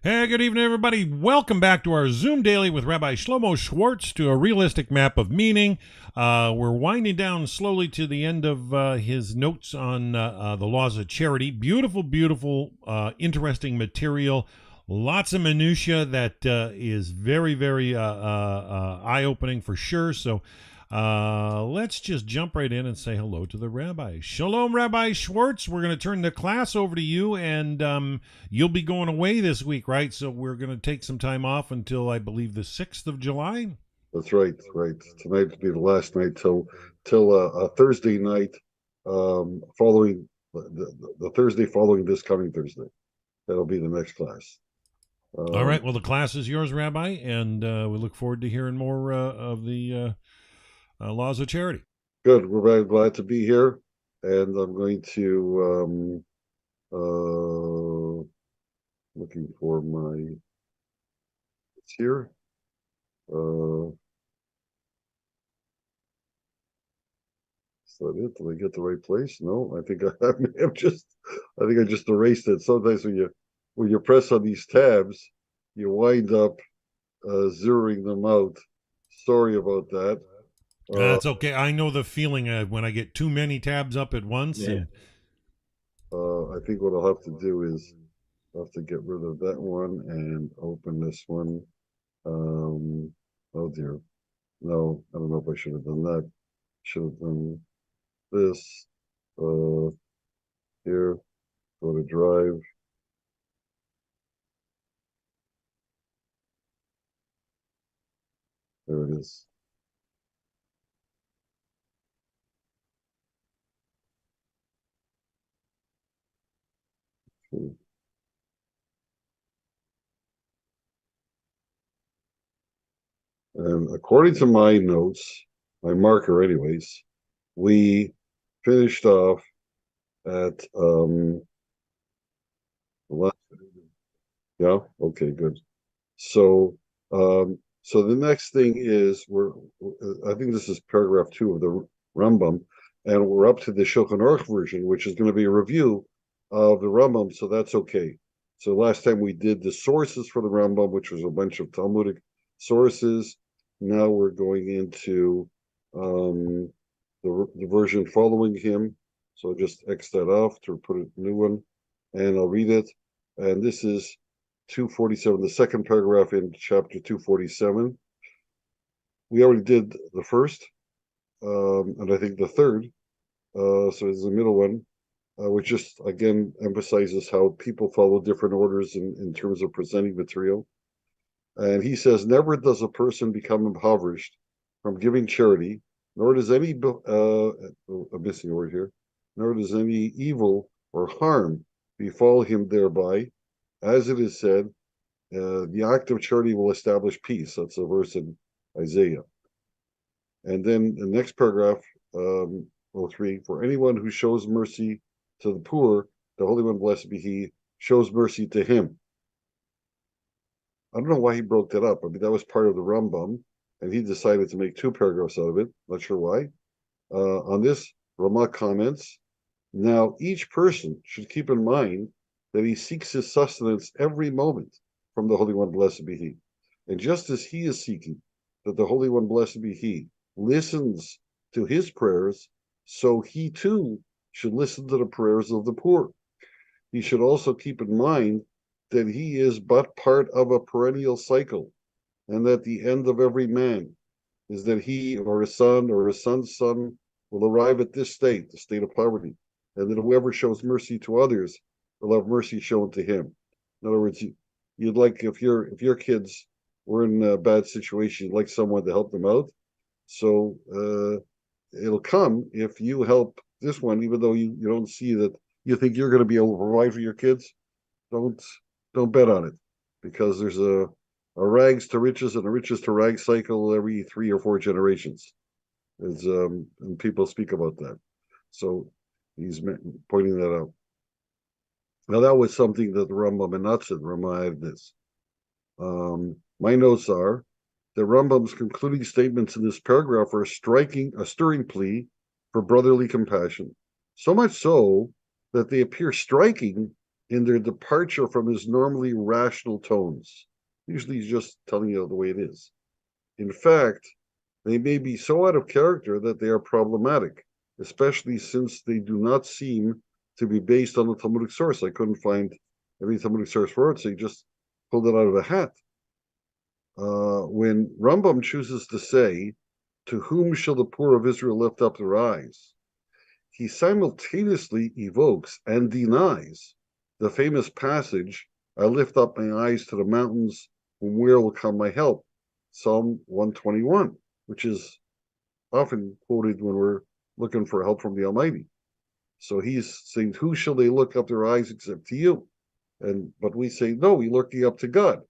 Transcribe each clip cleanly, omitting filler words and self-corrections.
Hey, good evening, everybody. Welcome back to our Zoom Daily with Rabbi Shlomo Schwartz to a realistic map of meaning. We're winding down slowly to the end of his notes on the laws of charity. Beautiful, beautiful, interesting material. Lots of minutia that is very, very eye-opening for sure. So let's just jump right in and say hello to the rabbi. Shalom, Rabbi Schwartz. We're going to turn the class over to you, and you'll be going away this week, right? So we're going to take some time off until, I believe, the 6th of July. That's right, right. Tonight will be the last night till Thursday night, following the Thursday following this coming Thursday. That'll be the next class. All Um, right. Well, the class is yours, Rabbi, and we look forward to hearing more of the laws of charity. Good. We're very glad to be here, and I'm going to looking for my. It's here. Uh, is that it? Did I get the right place? No, I think I may have I think I just erased it. Sometimes when you press on these tabs, you wind up zeroing them out. Sorry about that. Uh, That's okay. I know the feeling when I get too many tabs up at once, yeah. and I think what I'll have to do is I'll have to get rid of that one and open this one. Oh dear. No, I don't know if I should have done that. Should have done this. Uh, Here, go to drive. There it is. Okay. And according to my notes, my marker anyways, we finished off at the last, yeah, okay, good. So so the next thing is I think this is paragraph 2 of the Rambam, and we're up to the Shulchan Aruch version, which is going to be a review of the Rambam, so that's okay. So last time we did the sources for the Rambam, which was a bunch of Talmudic sources. Now we're going into the version following him. So I'll just X that off to put a new one, and I'll read it. And this is 247, the second paragraph in chapter 247. We already did the first, and I think the third. So it's the middle one, which just again emphasizes how people follow different orders in terms of presenting material. And he says, never does a person become impoverished from giving charity, nor does any, a missing word here, nor does any evil or harm befall him thereby. As it is said, the act of charity will establish peace. That's a verse in Isaiah. And then the next paragraph, 03, for anyone who shows mercy to the poor, the Holy One, blessed be he, shows mercy to him. I don't know why he broke that up. I mean, that was part of the Rambam, and he decided to make 2 paragraphs out of it. Not sure why. On this, Ramah comments, now each person should keep in mind that he seeks his sustenance every moment from the Holy One, blessed be he. And just as he is seeking that the Holy One, blessed be he, listens to his prayers, so he too should listen to the prayers of the poor. He should also keep in mind that he is but part of a perennial cycle, and that the end of every man is that he or his son or his son's son will arrive at this state, the state of poverty, and that whoever shows mercy to others will have mercy shown to him. In other words, you'd like if your kids were in a bad situation, you'd like someone to help them out. So it'll come if you help this one, even though you don't see that you think you're going to be able to provide for your kids. Don't don't bet on it, because there's a rags to riches and a riches to rags cycle every 3 or 4 generations. As and people speak about that. So he's pointing that out. Now that was something that the Rambam and not said. Rambam had this. My notes are that Rambam's concluding statements in this paragraph are a stirring plea for brotherly compassion. So much so that they appear striking in their departure from his normally rational tones. Usually he's just telling you the way it is. In fact, they may be so out of character that they are problematic, especially since they do not seem to be based on a Talmudic source. I couldn't find any Talmudic source for it, so he just pulled it out of a hat. When Rambam chooses to say, "To whom shall the poor of Israel lift up their eyes?" he simultaneously evokes and denies the famous passage, "I lift up my eyes to the mountains, from where will come my help?" Psalm 121, which is often quoted when we're looking for help from the Almighty. So he's saying, "Who shall they look up their eyes except to you?" But we say, no, we're looking up to God.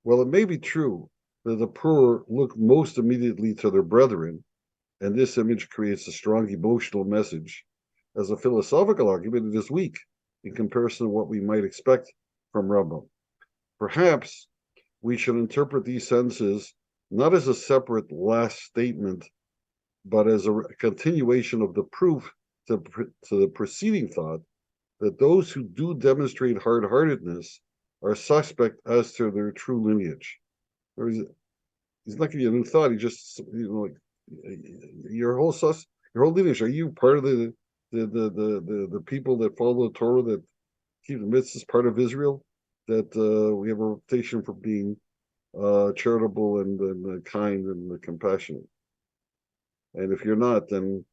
Well, it may be true that the poor look most immediately to their brethren, and this image creates a strong emotional message. As a philosophical argument, it is weak in comparison to what we might expect from Rambam. Perhaps we should interpret these sentences not as a separate last statement, but as a continuation of the proof to the preceding thought that those who do demonstrate hard-heartedness are suspect as to their true lineage. He's not giving you a new thought. He just, like your whole lineage. Are you part of the people that follow the Torah, that keep the mitzvahs, part of Israel? That we have a reputation for being charitable and kind and compassionate. And if you're not, then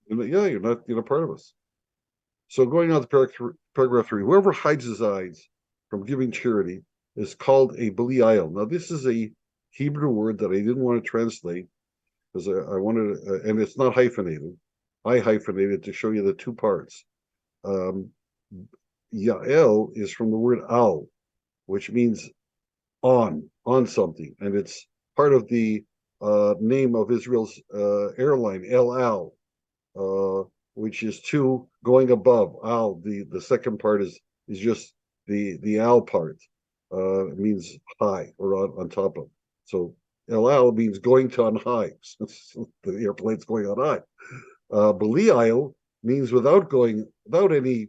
you're not part of us. So going on to paragraph 3, whoever hides his eyes from giving charity is called a belial. Now, this is a Hebrew word that I didn't want to translate because I wanted to, and it's not hyphenated. I hyphenated to show you the two parts. Yael is from the word al, which means on something, and it's part of the name of Israel's airline, El Al, which is two going above. Al, the second part is just the al part. It means high or on top of. So El Al means going to on high. The airplane's going on high. Belial means without any,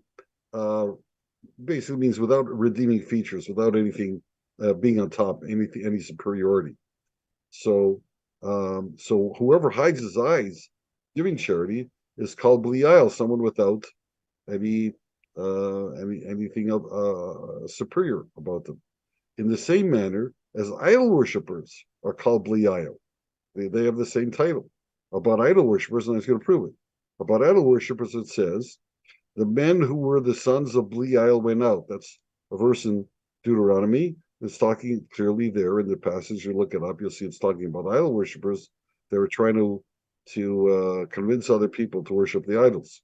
basically means without redeeming features, without anything being on top, any superiority. So whoever hides his eyes giving charity is called belial, someone without anything superior about them. In the same manner as idol worshippers are called belial, they have the same title. About idol worshippers, and I was going to prove it. About idol worshippers, it says, "The men who were the sons of Belial went out." That's a verse in Deuteronomy. It's talking clearly there in the passage. You look it up, you'll see it's talking about idol worshippers. They were trying to convince other people to worship the idols.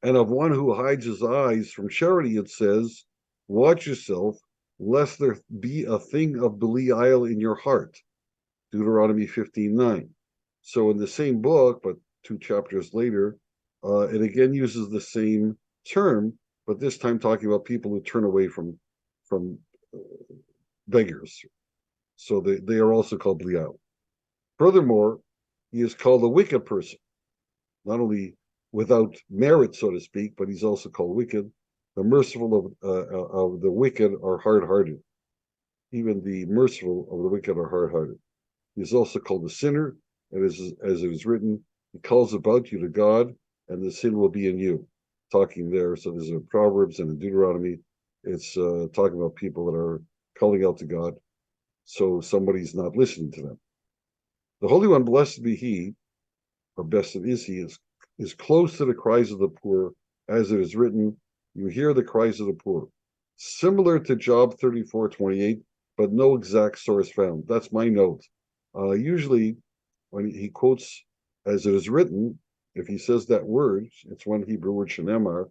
And of one who hides his eyes from charity, it says, "Watch yourself, lest there be a thing of Belial in your heart." Deuteronomy 15:9. So in the same book, but 2 chapters later, it again uses the same term, but this time talking about people who turn away from beggars. So they are also called Belial. Furthermore, he is called a wicked person, not only without merit, so to speak, but he's also called wicked. The merciful of the wicked are hard-hearted. Even the merciful of the wicked are hard-hearted. He is also called a sinner, and as it is written, he calls about you to God, and the sin will be in you. Talking there, so there's in Proverbs and in Deuteronomy, it's talking about people that are calling out to God, so somebody's not listening to them. The Holy One, blessed be he, or blessed is he, is close to the cries of the poor, as it is written, "You hear the cries of the poor." Similar to Job 34:28, but no exact source found. That's my note. Usually, when he quotes "as it is written," if he says that word, it's one Hebrew word, shenemar,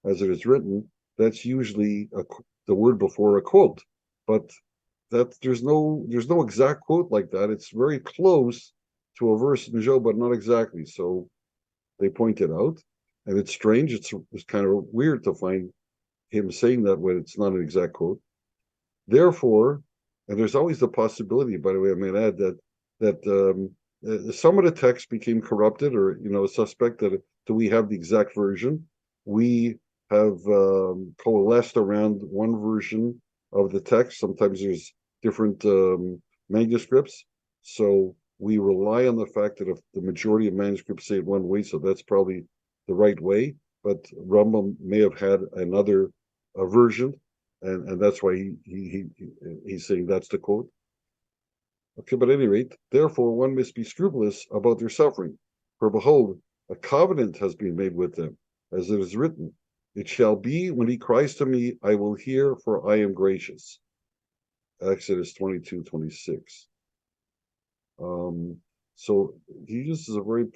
"as it is written," that's usually the word before a quote. But that there's no exact quote like that. It's very close to a verse in Job, but not exactly. So they point it out, and it's strange. It's kind of weird to find him saying that when it's not an exact quote. Therefore, and there's always the possibility, by the way, I might add that some of the text became corrupted, or suspect that do we have the exact version. We have coalesced around one version of the text. Sometimes there's different manuscripts. So we rely on the fact that if the majority of manuscripts say it one way, so that's probably the right way. But Rambam may have had another version, and that's why he's saying that's the quote. Okay, but at any rate, therefore one must be scrupulous about their suffering. For behold, a covenant has been made with them, as it is written, it shall be when he cries to me, I will hear, for I am gracious. Exodus 22:26. So he uses a very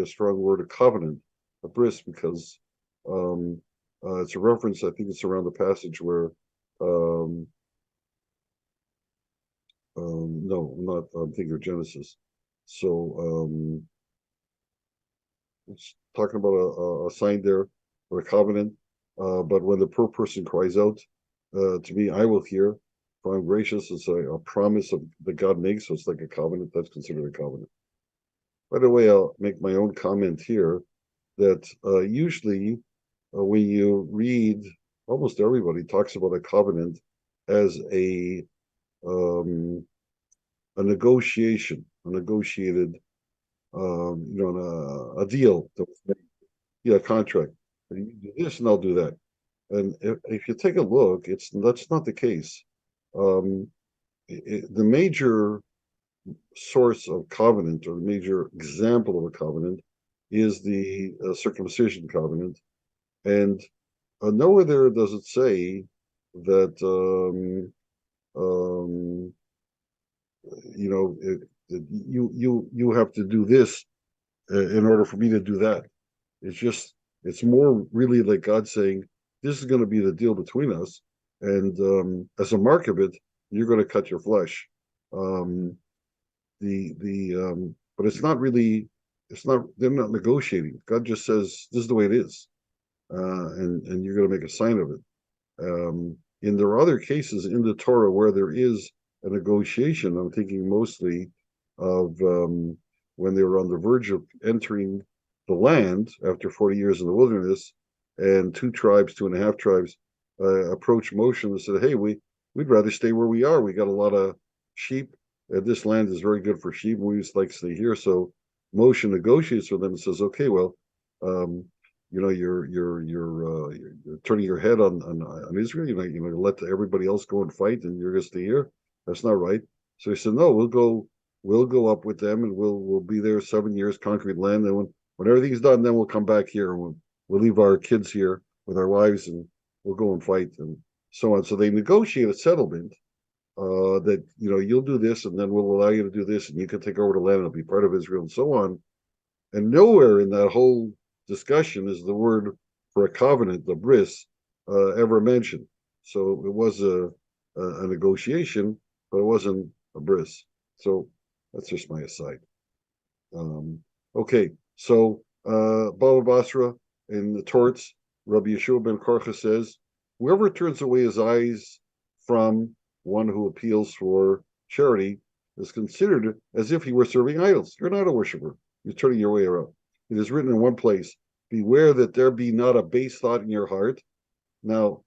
strong word, a covenant, a bris, because it's a reference, I think it's around the passage where no, not. I'm thinking of Genesis. So it's talking about a sign there or a covenant. But when the poor person cries out to me, I will hear. For I'm gracious. It's a promise that God makes. So it's like a covenant. That's considered a covenant. By the way, I'll make my own comment here that usually when you read, almost everybody talks about a covenant as a negotiation, a negotiated, a deal that was made, yeah, a contract. You do this and I'll do that. And if you take a look, that's not the case. The major source of covenant, or the major example of a covenant, is the circumcision covenant, and nowhere there does it say that you have to do this in order for me to do that. It's more really like God saying, this is going to be the deal between us, and as a mark of it, you're going to cut your flesh. But it's not really, they're not negotiating. God just says this is the way it is, and you're going to make a sign of it. And there are other cases in the Torah where there is a negotiation. I'm thinking mostly of when they were on the verge of entering the land after 40 years in the wilderness, and 2.5 tribes approached Moshe and said, hey, we'd rather stay where we are. We got a lot of sheep, and this land is very good for sheep. We just like to stay here. So Moshe negotiates with them and says, okay, well, you're turning your head on Israel. You're gonna let everybody else go and fight, and you're gonna stay here. That's not right. So he said, no, we'll go up with them, and we'll be there 7 years, conquering land. And when everything's done, then we'll come back here, and we'll leave our kids here with our wives, and we'll go and fight, and so on. So they negotiate a settlement that you'll do this, and then we'll allow you to do this, and you can take over the land and be part of Israel, and so on. And nowhere in that whole discussion is the word for a covenant, the bris, ever mentioned. So it was a negotiation, but it wasn't a bris. So that's just my aside. Okay, so Baba Basra in the Torts, Rabbi Yeshua ben Korcha says, whoever turns away his eyes from one who appeals for charity is considered as if he were serving idols. You're not a worshiper. You're turning your way around. It is written in one place, beware that there be not a base thought in your heart. Now,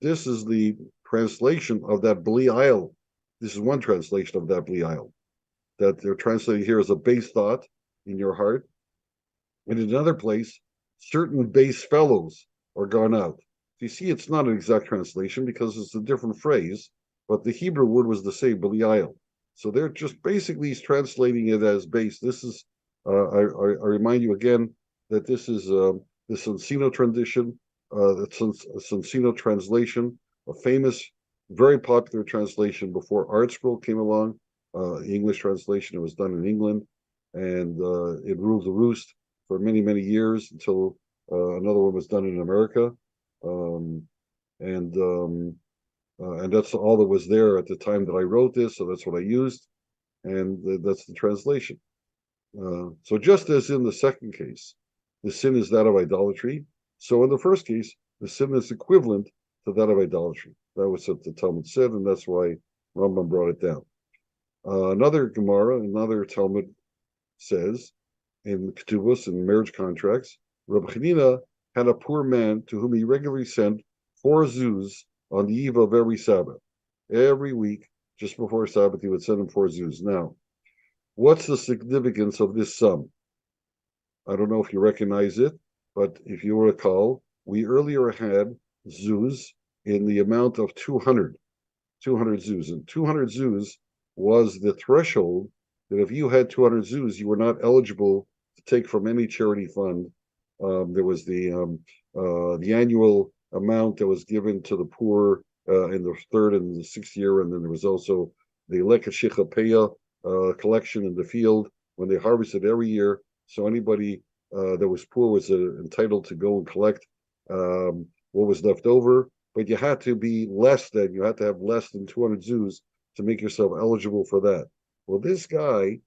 this is the translation of that Belial. This is one translation of that Belial, that they're translating here as a base thought in your heart. And in another place, certain base fellows are gone out. You see, it's not an exact translation because it's a different phrase, but the Hebrew word was the same, Belial. So they're just basically translating it as base. This is, I remind you again that this is the Soncino tradition, the Soncino translation, a famous, very popular translation before Art Scroll came along. English translation, it was done in England, and it ruled the roost for many, many years until another one was done in America. And that's all that was there at the time that I wrote this, so that's what I used, and that's the translation. So just as in the second case, the sin is that of idolatry, so in the first case, the sin is equivalent to that of idolatry. That was what the Talmud said, and that's why Rambam brought it down. Another Gemara, another Talmud says, in ketubos and marriage contracts. Rabbi Chanina had a poor man to whom he regularly sent 4 zuz on the eve of every Sabbath. Every week, just before Sabbath, he would send him 4 zuz. Now, what's the significance of this sum? I don't know if you recognize it, but if you recall, we earlier had zuz in the amount of 200 zuz. And 200 zuz was the threshold that if you had 200 zuz, you were not eligible to take from any charity fund. There was the annual amount that was given to the poor in the 3rd and the 6th year, and then there was also the Lekashicha Peya collection in the field when they harvested every year. So anybody that was poor was entitled to go and collect what was left over, but you had to have less than 200 zuz to make yourself eligible for that. Well, this guy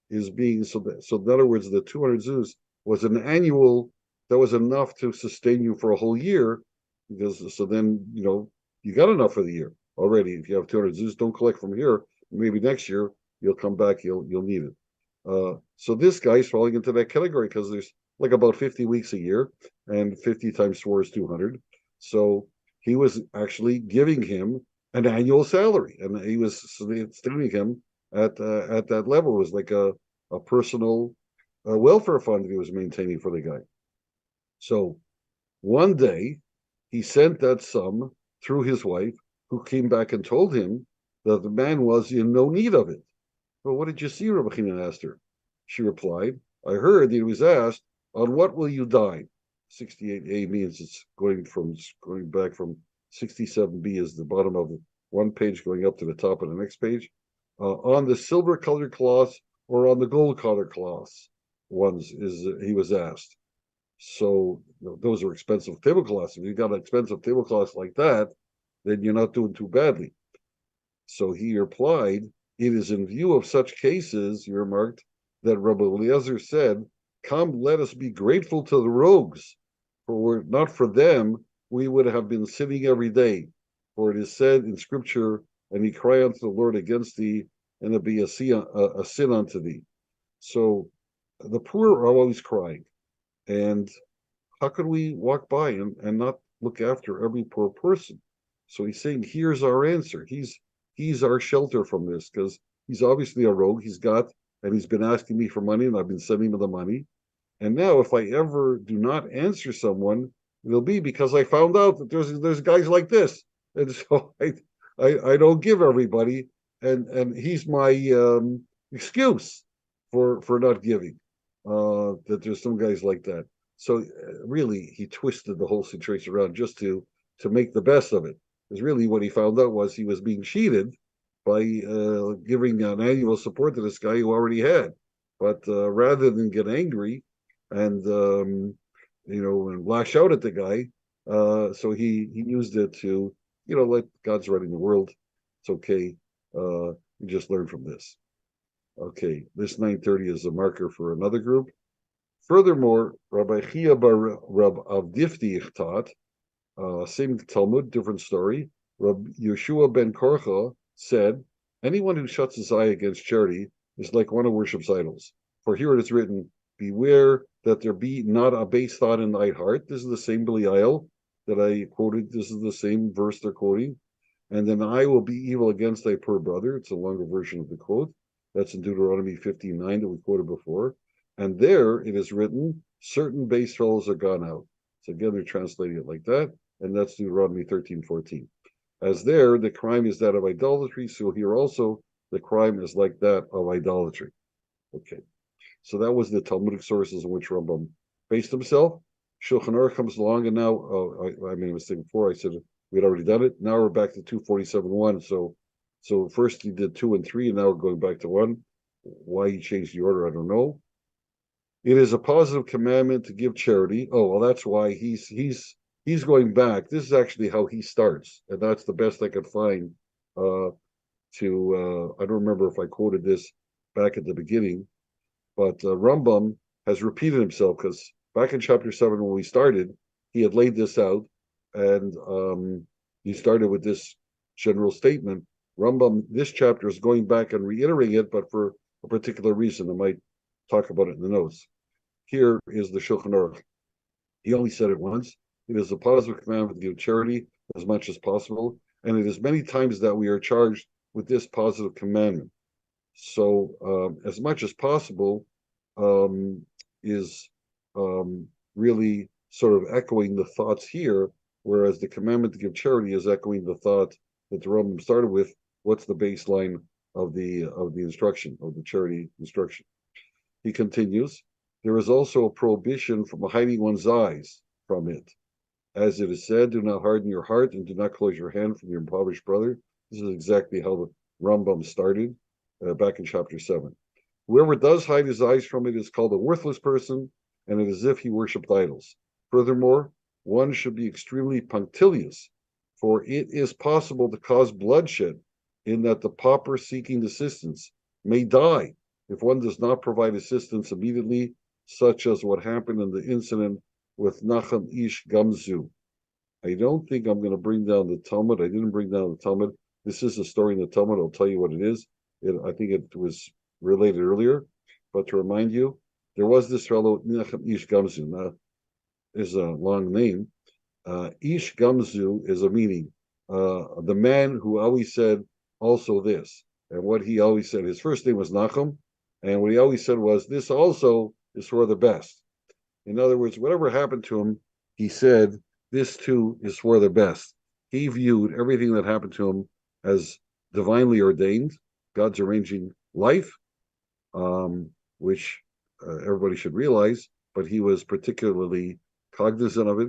is being so in other words, the 200 zuz was an annual that was enough to sustain you for a whole year, because so then you got enough for the year already. If you have 200 zuz, don't collect from here. Maybe next year you'll come back, you'll need it. So this guy's falling into that category because there's like about 50 weeks a year, and 50 times 4 is 200. So he was actually giving him an annual salary, and he was sustaining him at that level. It was like a personal welfare fund that he was maintaining for the guy. So one day he sent that sum through his wife, who came back and told him that the man was in no need of it. Well, what did you see? Rabbi Chinan asked her. She replied, I heard that he was asked, on what will you die? 68a means it's going back from 67b is the bottom of one page going up to the top of the next page. On the silver colored cloths or on the gold colored cloths he was asked. So those are expensive tablecloths. If you got expensive tablecloths like that, then you're not doing too badly. So he replied, it is in view of such cases, he remarked, that Rabbi Eliezer said, come, let us be grateful to the rogues, for were it not for them, we would have been sinning every day. For it is said in Scripture, and he cry unto the Lord against thee, and it be a sin unto thee. So the poor are always crying. And how could we walk by and not look after every poor person? So he's saying, here's our answer. He's our shelter from this, because he's obviously a rogue. He's been asking me for money, and I've been sending him the money. And now if I ever do not answer someone, it'll be because I found out that there's guys like this. And so I don't give everybody, and he's my excuse for not giving. That there's some guys like that. So really, he twisted the whole situation around just to make the best of it. Because really, what he found out was he was being cheated by giving an annual support to this guy who already had. But rather than get angry and and lash out at the guy, so he used it to let God's running the world. It's okay. You just learn from this. Okay, this 9:30 is a marker for another group. Furthermore, Rabbi Chia bar Rab Avdifti taught, same Talmud, different story. Rabbi Yeshua ben Korcha said, anyone who shuts his eye against charity is like one who worships idols. For here it is written, beware that there be not a base thought in thy heart. This is the same Belial that I quoted. This is the same verse they're quoting. And then I will be evil against thy poor brother. It's a longer version of the quote. That's in Deuteronomy 15:9 that we quoted before. And there it is written, certain base fellows are gone out. So again, they're translating it like that. And that's Deuteronomy 13:14. As there, the crime is that of idolatry. So here also, the crime is like that of idolatry. Okay. So that was the Talmudic sources in which Rambam based himself. Shulchan Aruch comes along, and now, I was saying before, I said we'd already done it. Now we're back to 247.1. So first he did 2 and 3, and now we're going back to 1. Why he changed the order, I don't know. It is a positive commandment to give charity. Oh, well, that's why he's going back. This is actually how he starts, and that's the best I could find. I don't remember if I quoted this back at the beginning, but Rambam has repeated himself, because back in chapter 7 when we started, he had laid this out, and he started with this general statement. Rambam, this chapter, is going back and reiterating it, but for a particular reason. I might talk about it in the notes. here is the Shulchan Aruch. He only said it once. It is a positive commandment to give charity as much as possible, and it is many times that we are charged with this positive commandment. So, as much as possible is really sort of echoing the thoughts here, whereas the commandment to give charity is echoing the thought that the Rambam started with. What's the baseline of the instruction, of the charity instruction? He continues, there is also a prohibition from hiding one's eyes from it. As it is said, do not harden your heart and do not close your hand from your impoverished brother. This is exactly how the Rambam started back in chapter 7. Whoever does hide his eyes from it is called a worthless person, and it is as if he worshipped idols. Furthermore, one should be extremely punctilious, for it is possible to cause bloodshed in that the pauper seeking assistance may die if one does not provide assistance immediately, such as what happened in the incident with Nachum Ish Gamzu. I don't think I'm going to bring down the Talmud. I didn't bring down the Talmud. This is a story in the Talmud. I'll tell you what it is. I think it was related earlier, but to remind you, there was this fellow Nachum Ish Gamzu. Now, is a long name. Ish Gamzu is a meaning. The man who always said also this, and what he always said. His first name was Nachum, and what he always said was, this also is for the best. In other words, whatever happened to him, he said, this too is for the best. He viewed everything that happened to him as divinely ordained, God's arranging life, which everybody should realize, but he was particularly cognizant of it.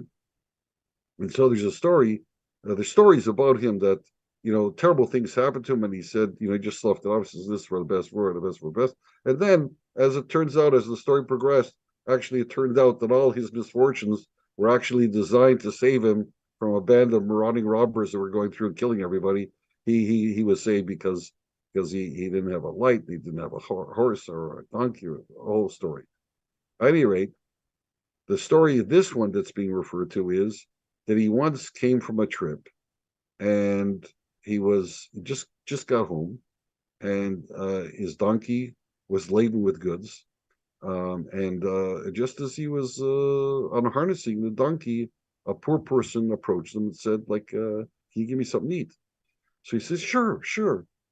And so there's a story, there's stories about him that, terrible things happened to him, and he said, he just sloughed it off, says, this for the best, for the best, for the best. And then, as it turns out, as the story progressed, actually it turned out that all his misfortunes were actually designed to save him from a band of marauding robbers that were going through and killing everybody. He was saved because he didn't have a light, he didn't have a horse or a donkey, or a whole story. At any rate, the story of this one that's being referred to is that he once came from a trip, and he just got home, and his donkey was laden with goods. And just as he was unharnessing the donkey, a poor person approached him and said, can you give me something to eat? So he says, sure.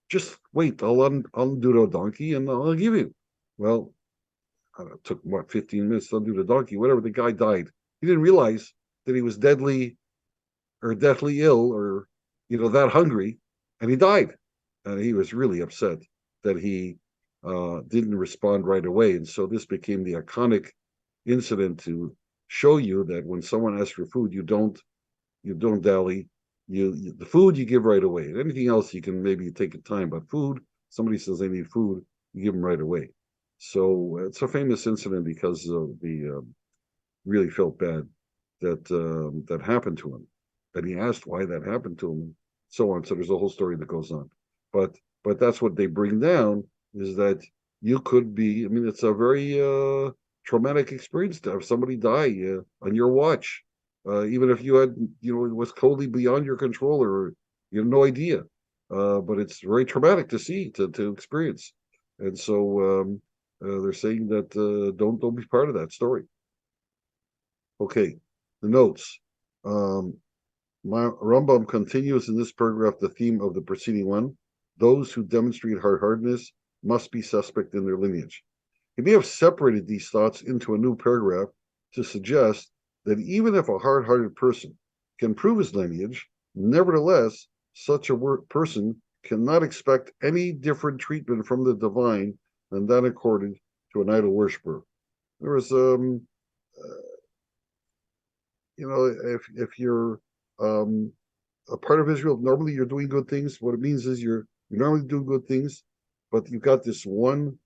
Just wait, I'll undo the donkey and I'll give you. Well, it took 15 minutes to undo the donkey, whatever. The guy died. He didn't realize that he was deathly ill, or that hungry, and he died. And he was really upset that he didn't respond right away. And so this became the iconic incident to show you that when someone asks for food, you don't dally. The food you give right away. Anything else you can maybe take a time, but food, somebody says they need food, you give them right away. So it's a famous incident because of the really felt bad that happened to him, and he asked why that happened to him, so on. So there's a whole story that goes on, but that's what they bring down, is that you could be. I mean, it's a very traumatic experience to have somebody die on your watch, even if you had, it was totally beyond your control, or you have no idea. But it's very traumatic to see, to experience, and so they're saying that don't be part of that story. Okay, the notes. My Rambam continues in this paragraph the theme of the preceding one. Those who demonstrate hard-heartedness must be suspect in their lineage. He may have separated these thoughts into a new paragraph to suggest that even if a hard-hearted person can prove his lineage, nevertheless, such a person cannot expect any different treatment from the divine than that accorded to an idol worshiper. There was if you're a part of Israel, normally you're doing good things. What it means is you're normally doing good things, but you've got this one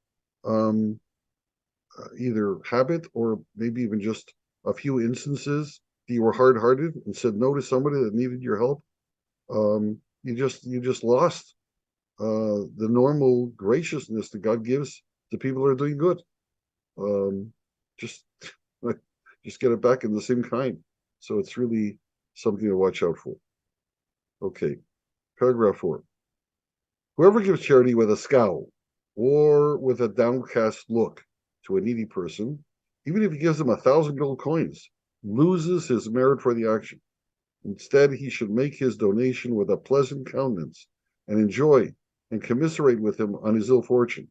either habit, or maybe even just a few instances that you were hard-hearted and said no to somebody that needed your help. You just lost the normal graciousness that God gives to people who are doing good. Just get it back in the same kind. So it's really something to watch out for. Okay, paragraph 4. Whoever gives charity with a scowl or with a downcast look to a needy person even if he gives him 1,000 gold coins, loses his merit for the action. Instead, he should make his donation with a pleasant countenance and enjoy and commiserate with him on his ill fortune.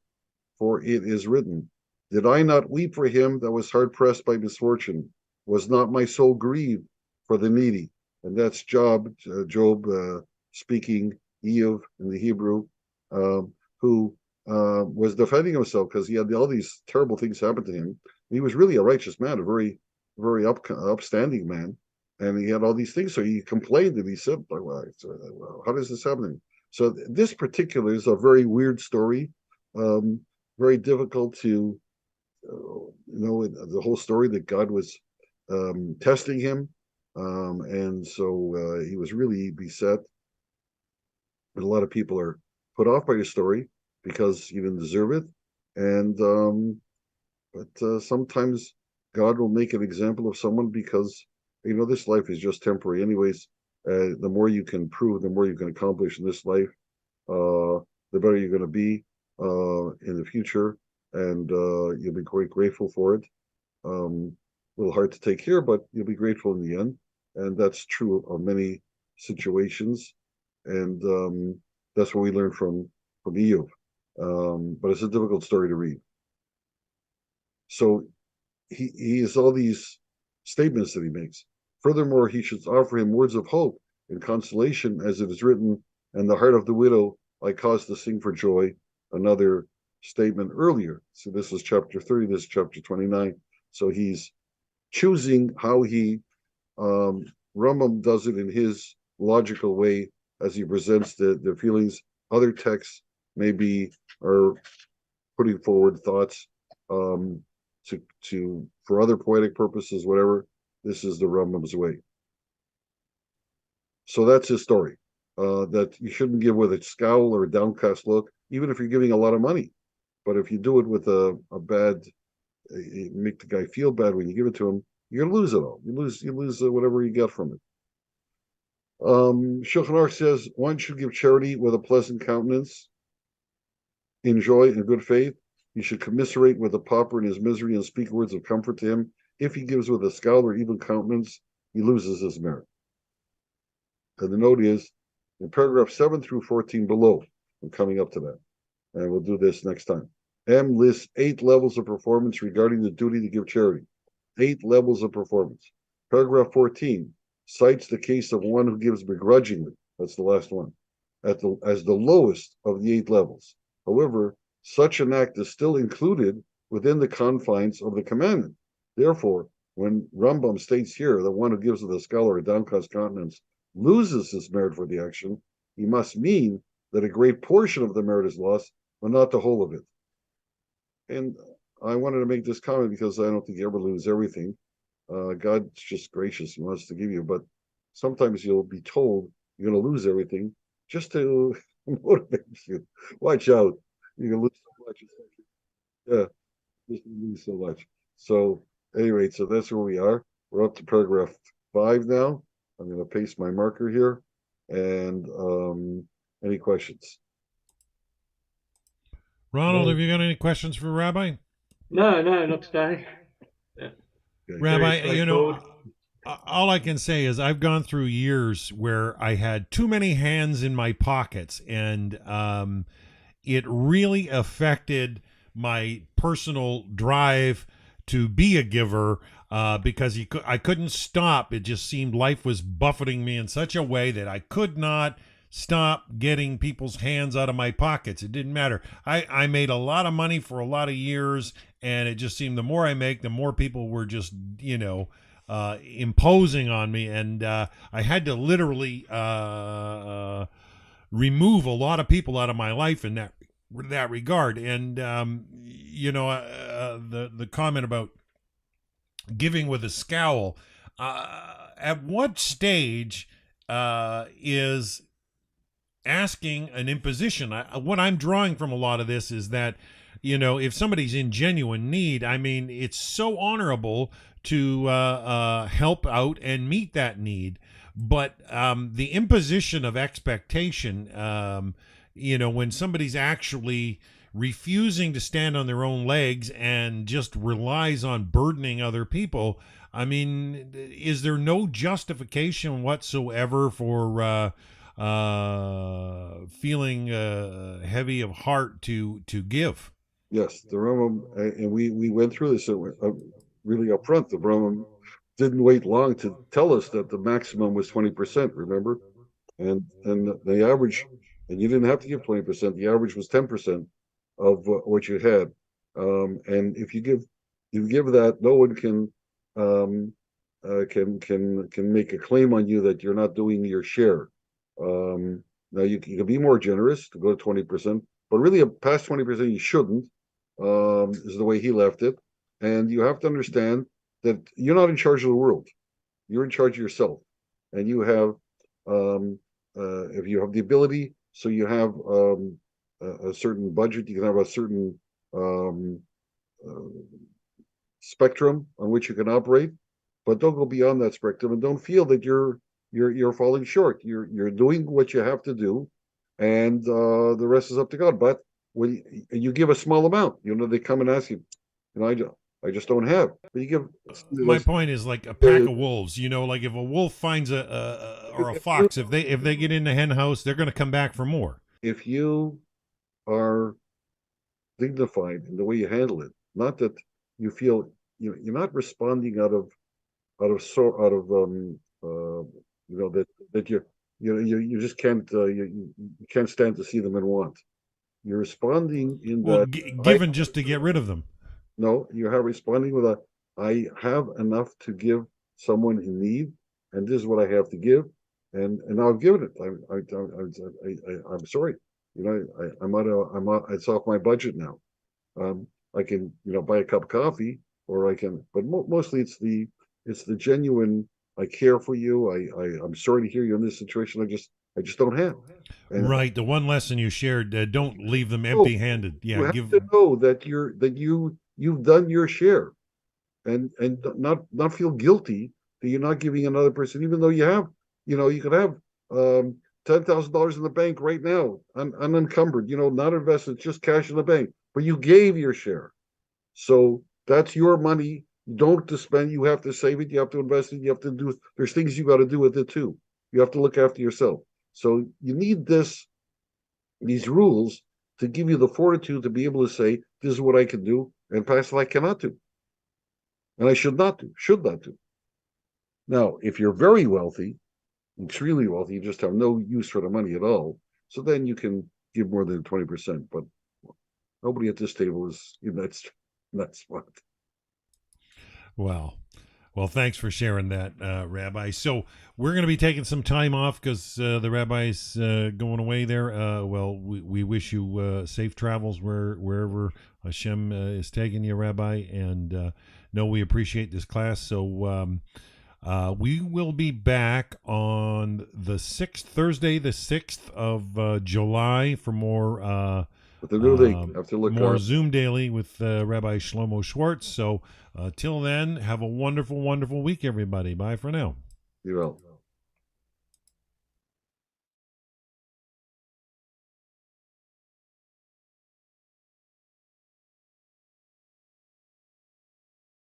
For it is written, Did I not weep for him that was hard pressed by misfortune? Was not my soul grieved for the needy? And that's Job speaking Eov in the Hebrew, who was defending himself because he had all these terrible things happen to him. He was really a righteous man, a very, very upstanding man, and he had all these things. So he complained and he said, well, "How does this happen?" So this particular is a very weird story, very difficult to, the whole story that God was testing him, and so he was really beset. And a lot of people are put off by his story because he didn't deserve it, and but sometimes God will make an example of someone because this life is just temporary, anyways. The more you can prove, the more you can accomplish in this life, the better you're going to be in the future, and you'll be quite grateful for it. A little hard to take here, but you'll be grateful in the end, and that's true of many situations, and that's what we learn from Eov. But it's a difficult story to read. So he has all these statements that he makes. Furthermore, he should offer him words of hope and consolation, as it is written, "And the heart of the widow I caused to sing for joy." Another statement earlier. So this is chapter 30, this is chapter 29. So he's choosing how he, Rambam does it in his logical way as he presents the feelings. Other texts maybe are putting forward thoughts to for other poetic purposes, whatever. This is the Rambam's way. So that's his story. That you shouldn't give with a scowl or a downcast look, even if you're giving a lot of money. But if you do it with a bad, make the guy feel bad when you give it to him, you're gonna lose it all. You lose whatever you get from it. Shulchan Aruch says one should give charity with a pleasant countenance, in joy and good faith. He should commiserate with the pauper in his misery and speak words of comfort to him. If he gives with a scowl or evil countenance, he loses his merit. And the note is in paragraph 7 through 14 below. I'm coming up to that, and we'll do this next time. M lists 8 levels of performance regarding the duty to give charity. 8 levels of performance. Paragraph 14 cites the case of one who gives begrudgingly. That's the last one. As the lowest of the 8 levels. However, such an act is still included within the confines of the commandment. Therefore, when Rambam states here that one who gives with a scowl or a downcast countenance loses his merit for the action, he must mean that a great portion of the merit is lost, but not the whole of it. And I wanted to make this comment because I don't think you ever lose everything. God's just gracious. He wants to give you, but sometimes you'll be told you're going to lose everything just to motivate you. Watch out. You're going to lose so much. Yeah, just lose so much. So, anyway, so that's where we are. We're up to paragraph 5 now. I'm going to paste my marker here. And any questions? Ronald, have you got any questions for Rabbi? No, not today. Yeah. Rabbi, all I can say is I've gone through years where I had too many hands in my pockets, and it really affected my personal drive to be a giver because I couldn't stop. It just seemed life was buffeting me in such a way that I could not stop getting people's hands out of my pockets. It didn't matter. I made a lot of money for a lot of years, and it just seemed the more I make, the more people were just, imposing on me. And I had to literally remove a lot of people out of my life in that regard. And, the comment about giving with a scowl, at what stage is asking an imposition? What I'm drawing from a lot of this is that, if somebody's in genuine need, I mean, it's so honorable to help out and meet that need. But the imposition of expectation, when somebody's actually refusing to stand on their own legs and just relies on burdening other people. I mean, is there no justification whatsoever for feeling heavy of heart to give? Yes, the Rambam, and we went through this really up front. The Rambam didn't wait long to tell us that the maximum was 20%. Remember, and the average, and you didn't have to give 20%. The average was 10% of what you had. And if you give that, no one can make a claim on you that you're not doing your share. Now you can be more generous to go to 20%, but really past 20% you shouldn't. Is the way he left it, and you have to understand that you're not in charge of the world. You're in charge of yourself, and you have if you have the ability, so you have a certain budget, you can have a certain spectrum on which you can operate, but don't go beyond that spectrum, and don't feel that you're falling short. You're doing what you have to do, and the rest is up to God. But when you give a small amount, they come and ask you, I just don't have. But you give. My point is like a pack of wolves. Like if a wolf finds or a fox, if they get in the hen house, they're going to come back for more. If you are dignified in the way you handle it, not that you feel you're not responding out of that you just can't you can't stand to see them and want. You're responding in that given just to get rid of them. No, you are responding with I have enough to give someone in need, and this is what I have to give, and I've given it. I'm sorry, it's off my budget now. I can buy a cup of coffee, or I can, but mostly it's the genuine. I care for you. I'm sorry to hear you're in this situation. I just don't have. And right. The one lesson you shared, don't leave them empty-handed. Yeah. You have to know that you've done your share, and not feel guilty that you're not giving another person, even though you have, you could have $10,000 in the bank right now, unencumbered, not invested, just cash in the bank, but you gave your share. So that's your money. You don't have to spend. You have to save it. You have to invest it. You have to do. There's things you got to do with it too. You have to look after yourself. So you need these rules to give you the fortitude to be able to say, this is what I can do, and past I cannot do. And I should not do. Now, if you're very wealthy, extremely wealthy, you just have no use for the money at all, so then you can give more than 20%. But nobody at this table is, that's smart. Well, thanks for sharing that, Rabbi. So we're going to be taking some time off because the Rabbi's going away there. We wish you safe travels wherever Hashem is taking you, Rabbi. And we appreciate this class. So we will be back on the 6th, Thursday, the 6th of July for more more Zoom Daily with Rabbi Shlomo Schwartz. So till then, have a wonderful, wonderful week, everybody. Bye for now. You will.